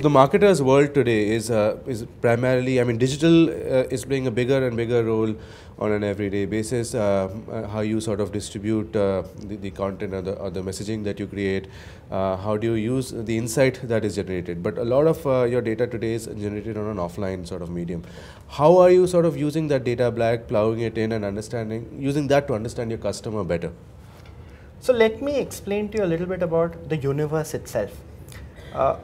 So the marketer's world today is primarily, I mean, digital is playing a bigger and bigger role on an everyday basis. How you sort of distribute the content or the messaging that you create. How do you use the insight that is generated? But a lot of your data today is generated on an offline sort of medium. How are you sort of using that data black, plowing it in and using that to understand your customer better? So let me explain to you a little bit about the universe itself.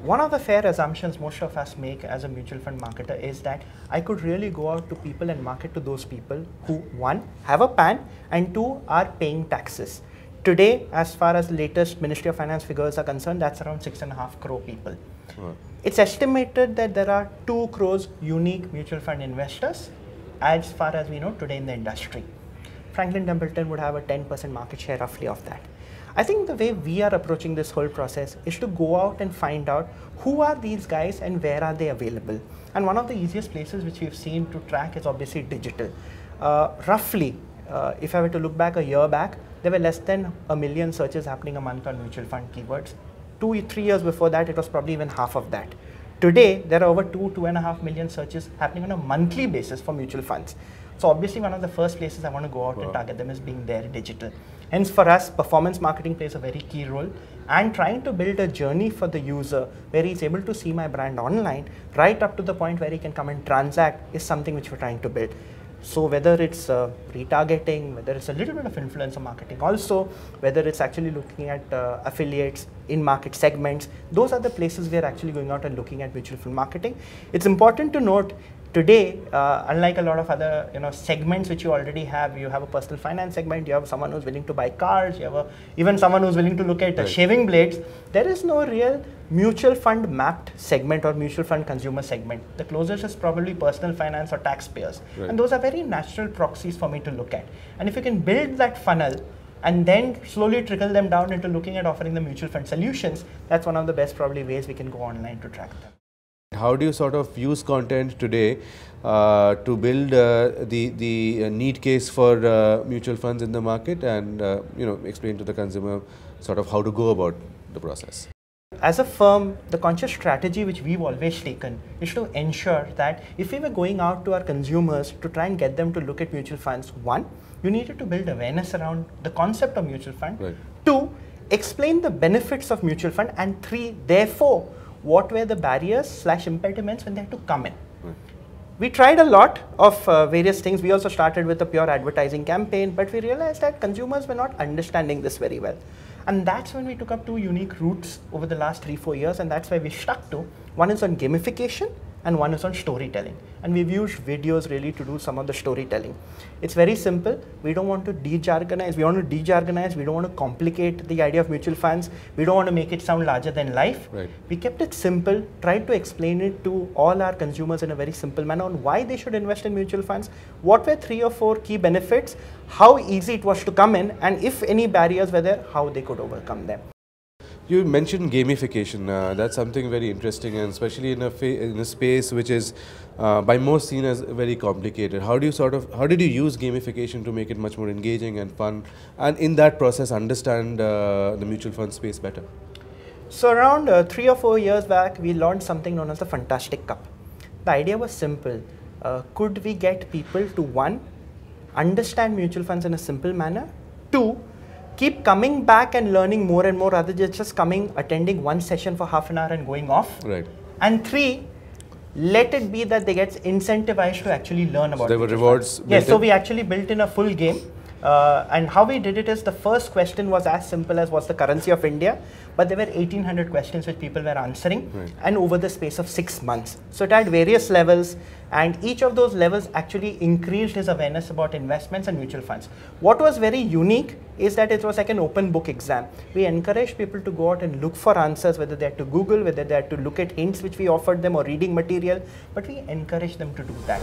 One of the fair assumptions most of us make as a mutual fund marketer is that I could really go out to people and market to those people who, one, have a PAN, and two, are paying taxes. Today, as far as the latest Ministry of Finance figures are concerned, that's around 6.5 crore people. Right. It's estimated that there are 2 crores unique mutual fund investors as far as we know today in the industry. Franklin Templeton would have a 10% market share roughly of that. I think the way we are approaching this whole process is to go out and find out who are these guys and where are they available. And one of the easiest places which we've seen to track is obviously digital. Roughly, if I were to look back a year back, there were less than 1 million searches happening a month on mutual fund keywords. 2-3 years before that, it was probably even half of that. Today, there are over 2.5 million searches happening on a monthly basis for mutual funds. So obviously one of the first places I want to go out and target them is being there digital. Hence for us, performance marketing plays a very key role, and trying to build a journey for the user where he's able to see my brand online right up to the point where he can come and transact is something which we're trying to build. So whether it's retargeting, whether it's a little bit of influencer marketing also, whether it's actually looking at affiliates, in-market segments, those are the places we're actually going out and looking at mutual fund marketing. It's important to note today, unlike a lot of other segments which you already have, you have a personal finance segment, you have someone who's willing to buy cars, you have even someone who's willing to look at shaving blades. There is no real mutual fund mapped segment or mutual fund consumer segment. The closest is probably personal finance or taxpayers. Right. And those are very natural proxies for me to look at. And if you can build that funnel and then slowly trickle them down into looking at offering the mutual fund solutions, that's one of the best probably ways we can go online to track them. How do you sort of use content today to build the need case for mutual funds in the market and explain to the consumer sort of how to go about the process? As a firm, the conscious strategy which we've always taken is to ensure that if we were going out to our consumers to try and get them to look at mutual funds, one, you needed to build awareness around the concept of mutual fund. Right. Two, explain the benefits of mutual fund, and three, therefore, what were the barriers / impediments when they had to come in. Right. We tried a lot of various things. We also started with a pure advertising campaign, but we realized that consumers were not understanding this very well. And that's when we took up 2 unique routes over the last 3-4 years, and that's why we stuck to. One is on gamification and one is on storytelling. And we've used videos really to do some of the storytelling. It's very simple. We don't want to de-jargonize. We want to de-jargonize. We don't want to complicate the idea of mutual funds. We don't want to make it sound larger than life. Right. We kept it simple, tried to explain it to all our consumers in a very simple manner on why they should invest in mutual funds, what were 3 or 4 key benefits, how easy it was to come in, and if any barriers were there, how they could overcome them. You mentioned gamification. That's something very interesting, and especially in a space which is by most seen as very complicated. How did you use gamification to make it much more engaging and fun, and in that process understand the mutual fund space better? So around 3 or 4 years back, we launched something known as the Fantastic Cup. The idea was simple. Could we get people to, one, understand mutual funds in a simple manner, two, keep coming back and learning more and more rather than just coming, attending one session for half an hour and going off. Right. And three, let it be that they get incentivized to actually learn about it. So there were rewards. Yes, so we actually built in a full game. And how we did it is the first question was as simple as what's the currency of India, but there were 1800 questions which people were answering, and over the space of 6 months. So it had various levels, and each of those levels actually increased his awareness about investments and mutual funds. What was very unique is that it was like an open book exam. We encouraged people to go out and look for answers, whether they had to Google, whether they had to look at hints which we offered them or reading material, but we encouraged them to do that.